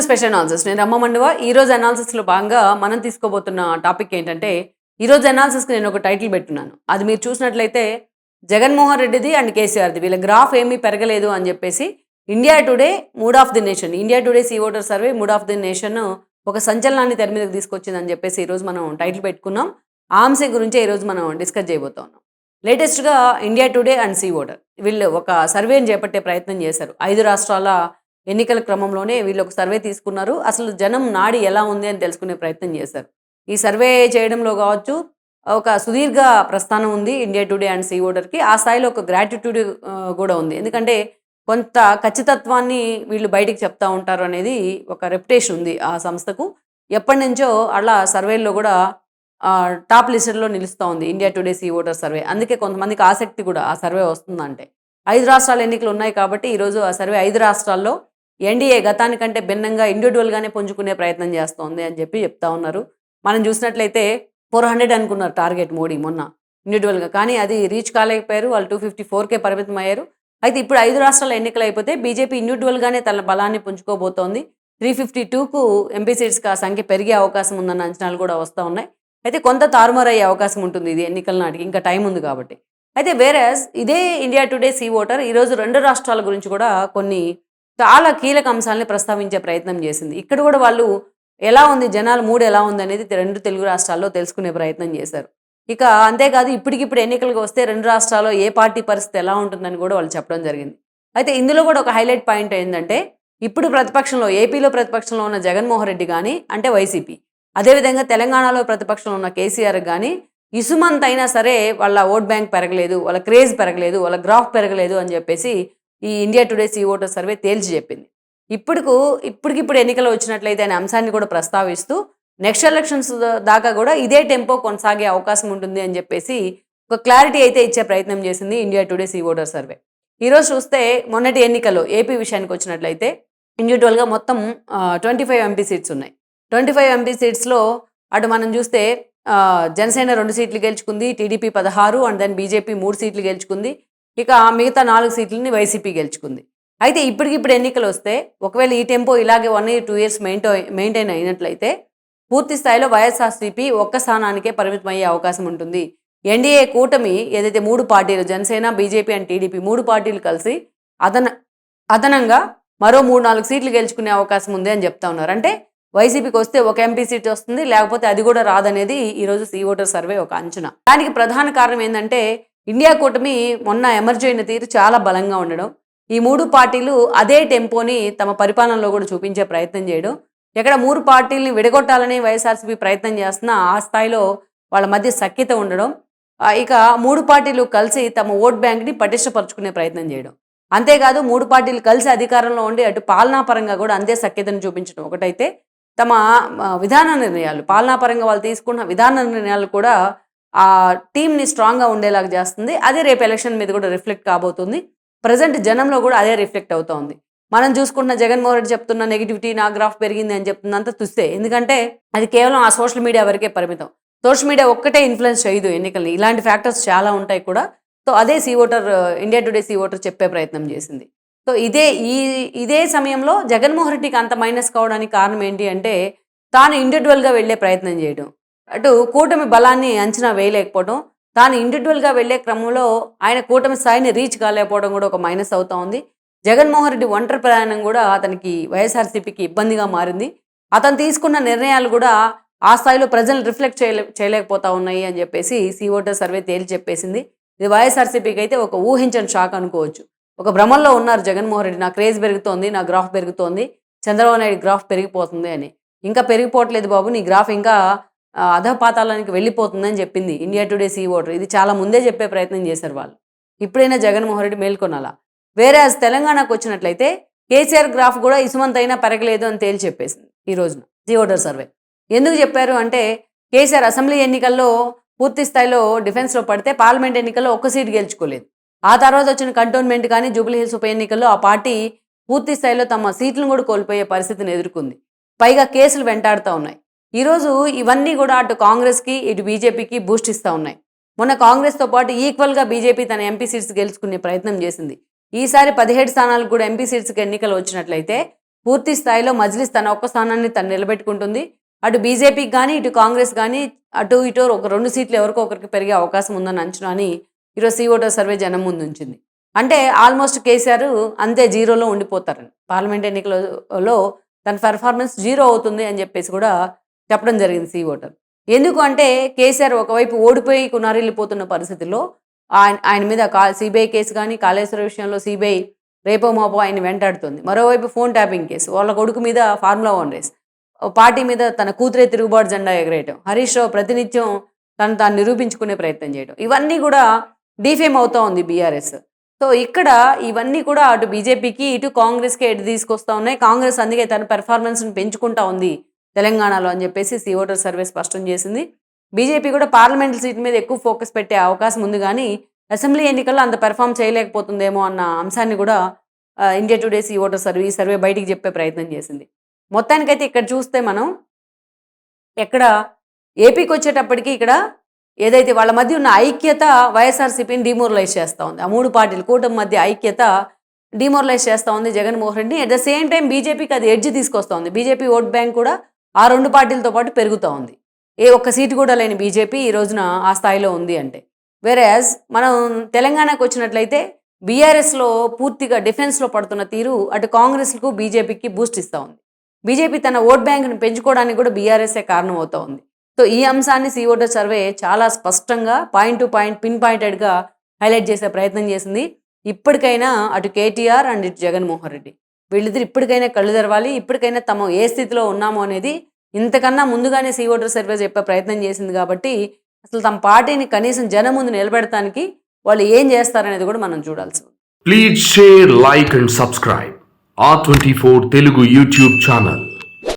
Special analysis. నేను రమ్మ మండువ. ఈరోజు అనాలిసిస్‌లో భాగంగా మనం తీసుకోబోతున్న టాపిక్ ఏంటంటే, ఈరోజు అనాలిసిస్‌కి నేను ఒక టైటిల్ పెట్టున్నాను. అది మీరు చూసినట్లయితే, జగన్మోహన్ రెడ్డిది అండ్ కేసీఆర్‌ది వీళ్ళ గ్రాఫ్ ఏమీ పెరగలేదు అని చెప్పేసి, India today mood of the nation, India today C voter survey mood of the nation ఒక సంచలనాన్ని తెర మీదకి తీసుకొచ్చిందని చెప్పేసి ఈరోజు మనం టైటిల్ పెట్టుకున్నాం. ఆ అంశం గురించే ఈరోజు మనం డిస్కస్ చేయబోతా ఉన్నాం. లేటెస్ట్‌గా India today and C voter వీళ్ళు ఒక సర్వేని చేపట్టే ప్రయత్నం చేశారు. 5 రాష్ట్రాల ఎన్నికల క్రమంలోనే వీళ్ళు ఒక సర్వే తీసుకున్నారు. అసలు జనం నాడి ఎలా ఉంది అని తెలుసుకునే ప్రయత్నం చేశారు. ఈ సర్వే చేయడంలో కావచ్చు, ఒక సుదీర్ఘ ప్రస్థానం ఉంది ఇండియా టుడే అండ్ సీ ఓటర్‌కి. ఆ స్థాయిలో ఒక గ్రాటిట్యూడ్ కూడా ఉంది. ఎందుకంటే కొంత ఖచ్చితత్వాన్ని వీళ్ళు బయటికి చెప్తా ఉంటారు అనేది ఒక రెప్యుటేషన్ ఉంది ఆ సంస్థకు. ఎప్పటినుంచో అలా సర్వేల్లో కూడా టాప్ లిస్ట్‌లో నిలుస్తా ఉంది India today C voter survey. అందుకే కొంతమందికి ఆసక్తి కూడా ఆ సర్వే వస్తుందంటే. 5 రాష్ట్రాల ఎన్నికలు ఉన్నాయి కాబట్టి ఈరోజు ఆ సర్వే 5 రాష్ట్రాల్లో ఎన్డీఏ గతానికంటే భిన్నంగా ఇండివిడ్యువల్‌గానే పుంజుకునే ప్రయత్నం చేస్తోంది అని చెప్తా ఉన్నారు. మనం చూసినట్లయితే 400 అనుకున్నారు టార్గెట్ మోడీ మొన్న ఇండివిడ్యువల్‌గా. కానీ అది రీచ్ కాలేకపోయారు. వాళ్ళు 254కే పరిమితం అయ్యారు. అయితే ఇప్పుడు 5 రాష్ట్రాల ఎన్నికలు అయిపోతే బీజేపీ ఇండివిడ్యువల్‌గానే తన బలాన్ని పుంజుకోబోతోంది. 352కు ఎంపీ సీట్స్‌కి ఆ సంఖ్య పెరిగే అవకాశం ఉందన్న అంచనాలు కూడా వస్తా ఉన్నాయి. అయితే కొంత తారుమారయ్యే అవకాశం ఉంటుంది ఇది ఎన్నికల నాటికి. ఇంకా టైం ఉంది కాబట్టి. అయితే వేరేస్ ఇదే ఇండియా టుడే సీ ఓటర్ ఈరోజు 2 రాష్ట్రాల గురించి కూడా కొన్ని చాలా కీలక అంశాలని ప్రస్తావించే ప్రయత్నం చేసింది. ఇక్కడ కూడా వాళ్ళు ఎలా ఉంది, జనాల మూడ్ ఎలా ఉందనేది 2 తెలుగు రాష్ట్రాల్లో తెలుసుకునే ప్రయత్నం చేశారు. ఇక అంతేకాదు ఇప్పటికిప్పుడు ఎన్నికలకు వస్తే 2 రాష్ట్రాల్లో ఏ పార్టీ పరిస్థితి ఎలా ఉంటుందని కూడా వాళ్ళు చెప్పడం జరిగింది. అయితే ఇందులో కూడా ఒక హైలైట్ పాయింట్ ఏందంటే, ఇప్పుడు ప్రతిపక్షంలో ఏపీలో ప్రతిపక్షంలో ఉన్న జగన్మోహన్ రెడ్డి గాని అంటే వైసీపీ, అదేవిధంగా తెలంగాణలో ప్రతిపక్షంలో ఉన్న కేసీఆర్ గాని ఇసుమంత అయినా సరే వాళ్ళ ఓట్ బ్యాంక్ పెరగలేదు, వాళ్ళ క్రేజ్ పెరగలేదు, వాళ్ళ గ్రాఫ్ పెరగలేదు అని చెప్పేసి ఈ India today C voter survey తేల్చి చెప్పింది. ఇప్పటికిప్పుడు ఎన్నికలు వచ్చినట్లయితే అనే అంశాన్ని కూడా ప్రస్తావిస్తూ నెక్స్ట్ ఎలక్షన్స్ దాకా కూడా ఇదే టెంపో కొనసాగే అవకాశం ఉంటుంది అని చెప్పేసి ఒక క్లారిటీ అయితే ఇచ్చే ప్రయత్నం చేసింది India today C voter survey. ఈరోజు చూస్తే మొన్నటి ఎన్నికల్లో ఏపీ విషయానికి వచ్చినట్లయితే ఇండివిజువల్గా మొత్తం 25 ఎంపీ సీట్స్ ఉన్నాయి. 25 ఎంపీ సీట్స్లో అటు మనం చూస్తే జనసేన 2 సీట్లు గెలుచుకుంది, టీడీపీ 16 అండ్ దెన్ బీజేపీ 3 సీట్లు గెలుచుకుంది. ఇక మిగతా 4 సీట్లని వైసీపీ గెలుచుకుంది. అయితే ఇప్పటికిప్పుడు ఎన్నికలు వస్తే ఒకవేళ ఈ టెంపో ఇలాగే 1 ఇయర్ 2 ఇయర్స్ మెయింటైన్ అయినట్లయితే పూర్తి స్థాయిలో వైఎస్ఆర్సీపీ ఒక్క స్థానానికే పరిమితం అయ్యే అవకాశం ఉంటుంది. ఎన్డీఏ కూటమి ఏదైతే 3 పార్టీలు జనసేన, బీజేపీ అండ్ టీడీపీ 3 పార్టీలు కలిసి అదనంగా మరో 3-4 సీట్లు గెలుచుకునే అవకాశం ఉంది అని చెప్తా ఉన్నారు. అంటే వైసీపీకి వస్తే ఒక ఎంపీ సీట్ వస్తుంది, లేకపోతే అది కూడా రాదనేది ఈరోజు సీ ఓటర్ సర్వే ఒక అంచనా. దానికి ప్రధాన కారణం ఏంటంటే ఇండియా కూటమి మొన్న ఎమర్జ్ అయిన తీరు చాలా బలంగా ఉండడం, ఈ 3 పార్టీలు అదే టెంపోని తమ పరిపాలనలో కూడా చూపించే ప్రయత్నం చేయడం, ఎక్కడ 3 పార్టీలని విడగొట్టాలని వైఎస్ఆర్సీపీ ప్రయత్నం చేస్తున్నా ఆ స్థాయిలో వాళ్ళ మధ్య సఖ్యత ఉండడం, ఇక 3 పార్టీలు కలిసి తమ ఓట్ బ్యాంక్ని పటిష్టపరుచుకునే ప్రయత్నం చేయడం. అంతేకాదు 3 పార్టీలు కలిసి అధికారంలో ఉండి అటు పాలనాపరంగా కూడా అంతే సఖ్యతను చూపించడం ఒకటైతే, తమ విధాన నిర్ణయాలు పాలనాపరంగా వాళ్ళు తీసుకున్న విధాన నిర్ణయాలు కూడా ఆ టీంని స్ట్రాంగ్గా ఉండేలాగా చేస్తుంది. అదే రేపు ఎలక్షన్ మీద కూడా రిఫ్లెక్ట్ కాబోతుంది. ప్రజెంట్ జనంలో కూడా అదే రిఫ్లెక్ట్ అవుతోంది. మనం చూసుకున్న జగన్మోహన్ రెడ్డి చెప్తున్న నెగిటివిటీ, నా గ్రాఫ్ పెరిగింది అని చెప్తుందంతా తుస్తే. ఎందుకంటే అది కేవలం ఆ సోషల్ మీడియా వరకే పరిమితం. సోషల్ మీడియా ఒక్కటే ఇన్ఫ్లుయెన్స్ చేయదు ఎన్నికల్ని, ఇలాంటి ఫ్యాక్టర్స్ చాలా ఉంటాయి కూడా. సో అదే C voter India today C voter చెప్పే ప్రయత్నం చేసింది. సో ఇదే సమయంలో జగన్మోహన్ రెడ్డికి అంత మైనస్ కావడానికి కారణం ఏంటి అంటే, తాను ఇండివిడ్యువల్గా వెళ్ళే ప్రయత్నం చేయడం, అటు కూటమి బలాన్ని అంచనా వేయలేకపోవడం, తాను ఇండివిడ్యువల్గా వెళ్లే క్రమంలో ఆయన కూటమి స్థాయిని రీచ్ కాలేకపోవడం కూడా ఒక మైనస్ అవుతా ఉంది. జగన్మోహన్ రెడ్డి ఒంటరి ప్రయాణం కూడా అతనికి వైఎస్ఆర్సీపీకి ఇబ్బందిగా మారింది. అతను తీసుకున్న నిర్ణయాలు కూడా ఆ స్థాయిలో ప్రజలు రిఫ్లెక్ట్ చేయలేకపోతా ఉన్నాయి అని చెప్పేసి సీ ఓటర్ సర్వే తేల్చి చెప్పేసింది. ఇది వైఎస్ఆర్సీపీకి అయితే ఒక ఊహించని షాక్ అనుకోవచ్చు. ఒక భ్రమంలో ఉన్నారు జగన్మోహన్ రెడ్డి, నా క్రేజ్ పెరుగుతోంది, నా గ్రాఫ్ పెరుగుతోంది, చంద్రబాబు నాయుడు గ్రాఫ్ పెరిగిపోతుంది అని. ఇంకా పెరిగిపోవట్లేదు బాబు, నీ గ్రాఫ్ ఇంకా అధపాతాళానికి వెళ్ళిపోతుందని చెప్పింది ఇండియా టుడే సీ ఓటర్. ఇది చాలా ముందే చెప్పే ప్రయత్నం చేశారు వాళ్ళు. ఇప్పుడైనా జగన్మోహన్ రెడ్డి మేల్కొనాలా. వేరే తెలంగాణకు వచ్చినట్లయితే కేసీఆర్ గ్రాఫ్ కూడా ఇసుమంతైనా పెరగలేదు అని తేల్చి చెప్పేసింది ఈ రోజున సీ ఓటర్ సర్వే. ఎందుకు చెప్పారు అంటే, కేసీఆర్ అసెంబ్లీ ఎన్నికల్లో పూర్తి స్థాయిలో డిఫెన్స్లో పడితే పార్లమెంట్ ఎన్నికల్లో ఒక్క సీటు గెలుచుకోలేదు. ఆ తర్వాత వచ్చిన కంటోన్మెంట్ కానీ జూబ్లీ హిల్స్ ఉప ఎన్నికల్లో ఆ పార్టీ పూర్తి స్థాయిలో తమ సీట్లను కూడా కోల్పోయే పరిస్థితిని ఎదుర్కొంది. పైగా కేసులు వెంటాడుతూ ఉన్నాయి. ఈరోజు ఇవన్నీ కూడా అటు కాంగ్రెస్కి ఇటు బీజేపీకి బూస్ట్ ఇస్తూ ఉన్నాయి. మొన్న కాంగ్రెస్తో పాటు ఈక్వల్గా బీజేపీ తన ఎంపీ సీట్స్ గెలుచుకునే ప్రయత్నం చేసింది. ఈసారి 17 స్థానాలకు కూడా ఎంపీ సీట్స్కి ఎన్నికలు వచ్చినట్లయితే పూర్తి స్థాయిలో మజ్లిస్ తన ఒక్క స్థానాన్ని తను నిలబెట్టుకుంటుంది. అటు బీజేపీకి కానీ, ఇటు కాంగ్రెస్ కానీ అటు ఇటు ఒక 2 సీట్లు ఎవరికో ఒకరికి పెరిగే అవకాశం ఉందని అంచనా అని ఈరోజు సీ ఓటర్ సర్వే జనం ముందు ఉంచింది. అంటే ఆల్మోస్ట్ కేసీఆర్ అంతే జీరోలో ఉండిపోతారని, పార్లమెంట్ ఎన్నికలలో తన పెర్ఫార్మెన్స్ జీరో అవుతుంది అని చెప్పేసి కూడా చెప్పడం జరిగింది సీ ఓటర్. ఎందుకు అంటే కేసీఆర్ ఒకవైపు ఓడిపోయి కునారిల్లిపోతున్న పరిస్థితుల్లో ఆయన మీద సిబిఐ కేసు కానీ, కాళేశ్వరం విషయంలో సిబిఐ రేపో మాపో ఆయన వెంటాడుతుంది. మరోవైపు ఫోన్ ట్యాపింగ్ కేసు, వాళ్ళ కొడుకు మీద ఫార్ములా 1 రేస్, పార్టీ మీద తన కూతురే తిరుగుబాటు జెండా ఎగరేయటం, హరీష్ రావు ప్రతినిత్యం తాను నిరూపించుకునే ప్రయత్నం చేయడం, ఇవన్నీ కూడా డిఫేమ్ అవుతూ ఉంది బీఆర్ఎస్. సో ఇక్కడ ఇవన్నీ కూడా అటు బీజేపీకి ఇటు కాంగ్రెస్కి ఎటు తీసుకొస్తా ఉన్నాయి. కాంగ్రెస్ అందుకే తన పెర్ఫార్మెన్స్ని పెంచుకుంటా ఉంది తెలంగాణలో అని చెప్పేసి సీ ఓటర్ సర్వే స్పష్టం చేసింది. బీజేపీ కూడా పార్లమెంట్ సీట్ మీద ఎక్కువ ఫోకస్ పెట్టే అవకాశం ఉంది, కానీ అసెంబ్లీ ఎన్నికల్లో అంత పెర్ఫామ్ చేయలేకపోతుందేమో అన్న అంశాన్ని కూడా India today C voter survey బయటికి చెప్పే ప్రయత్నం చేసింది. మొత్తానికైతే ఇక్కడ చూస్తే మనం ఎక్కడ ఏపీకి వచ్చేటప్పటికి ఇక్కడ ఏదైతే వాళ్ళ మధ్య ఉన్న ఐక్యత వైఎస్ఆర్సీపీని డిమోరలైజ్ చేస్తూ ఉంది. ఆ 3 పార్టీలు కూటమి మధ్య ఐక్యత డిమోరలైజ్ చేస్తూ ఉంది జగన్మోహన్ రెడ్డిని. అట్ ద సేమ్ టైం బీజేపీకి అది ఎడ్జ్ తీసుకొస్తూ ఉంది. బీజేపీ ఓట్ బ్యాంక్ కూడా ఆ 2 పార్టీలతో పాటు పెరుగుతూ ఉంది. ఏ ఒక్క సీటు కూడా లేని బీజేపీ ఈ రోజున ఆ స్థాయిలో ఉంది అంటే. వేరేయాజ్ మనం తెలంగాణకు వచ్చినట్లయితే బీఆర్ఎస్లో పూర్తిగా డిఫెన్స్లో పడుతున్న తీరు అటు కాంగ్రెస్కు బీజేపీకి బూస్ట్ ఇస్తూ ఉంది. బీజేపీ తన ఓట్ బ్యాంక్ను పెంచుకోవడానికి కూడా బీఆర్ఎస్ఏ కారణం అవుతూ ఉంది. సో ఈ అంశాన్ని సీ ఓటర్ సర్వే చాలా స్పష్టంగా point to point pin పాయింటెడ్గా highlight చేసే ప్రయత్నం చేసింది. ఇప్పటికైనా అటు కేటీఆర్ అండ్ ఇటు జగన్మోహన్ రెడ్డి వీళ్ళిద్దరు ఇప్పటికైనా కళ్ళు తెరవాలి. ఇప్పటికైనా తమ ఏ స్థితిలో ఉన్నామో అనేది ఇంతకన్నా ముందుగానే సీ ఓటర్ సర్వే చెప్పే ప్రయత్నం చేసింది. కాబట్టి అసలు తమ పార్టీని కనీసం జనం ముందు నిలబెడటానికి వాళ్ళు ఏం చేస్తారనేది కూడా మనం చూడాల్సి ఉంది. Please share, like and subscribe R24 Telugu YouTube channel.